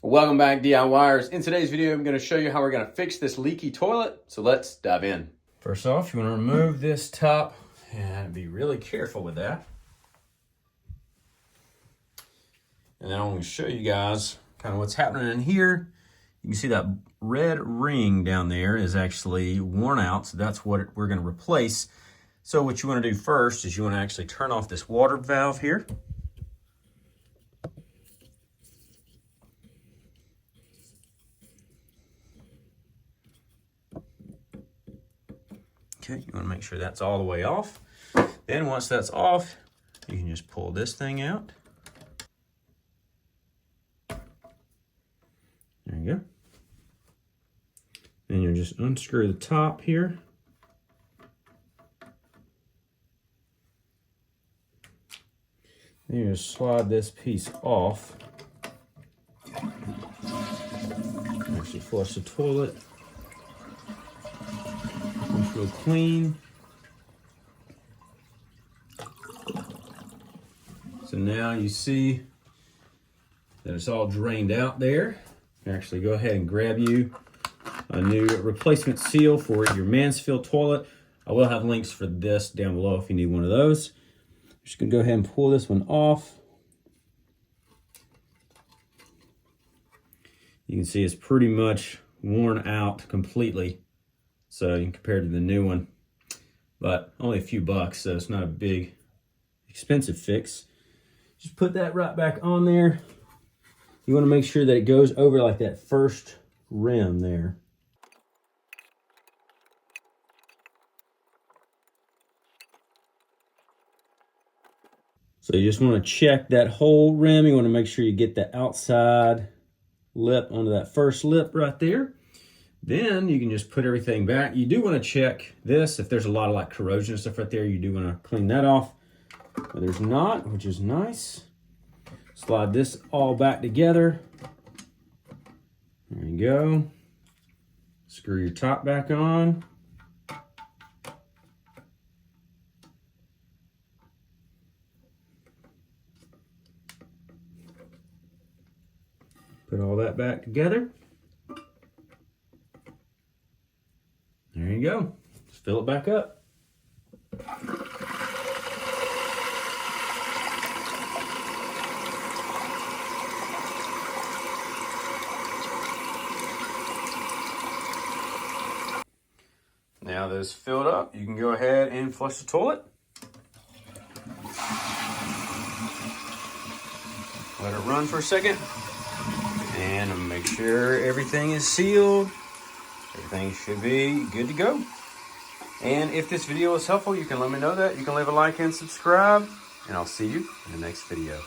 Welcome back, DIYers. In today's video, I'm going to show you how we're going to fix this leaky toilet. So let's dive in. First off, you want to remove this top and be really careful with that. And then I'm going to show you guys kind of what's happening in here. You can see that red ring down there is actually worn out. So that's what we're going to replace. So what you want to do first is you want to actually turn off this water valve here. Okay, you want to make sure that's all the way off. Then once that's off, you can just pull this thing out. There you go. Then you'll just unscrew the top here. Then you just slide this piece off. Actually flush the toilet. It's real clean. So now you see that it's all drained out there. Actually go ahead and grab you a new replacement seal for your Mansfield toilet. I will have links for this down below if you need one of those. I'm just gonna go ahead and pull this one off. You can see it's pretty much worn out completely. So you can compare to the new one, but only a few bucks, so it's not a big expensive fix. Just put that right back on there. You want to make sure that it goes over like that first rim there. So you just want to check that whole rim. You want to make sure you get the outside lip onto that first lip right there. Then you can just put everything back. You do want to check this. If there's a lot of like corrosion and stuff right there, you do want to clean that off. But there's not, which is nice. Slide this all back together. There you go. Screw your top back on. Put all that back together. There you go. Just fill it back up. Now that it's filled up, you can go ahead and flush the toilet. Let it run for a second. And make sure everything is sealed. Everything should be good to go. And if this video was helpful, you can let me know that. You can leave a like and subscribe. And I'll see you in the next video.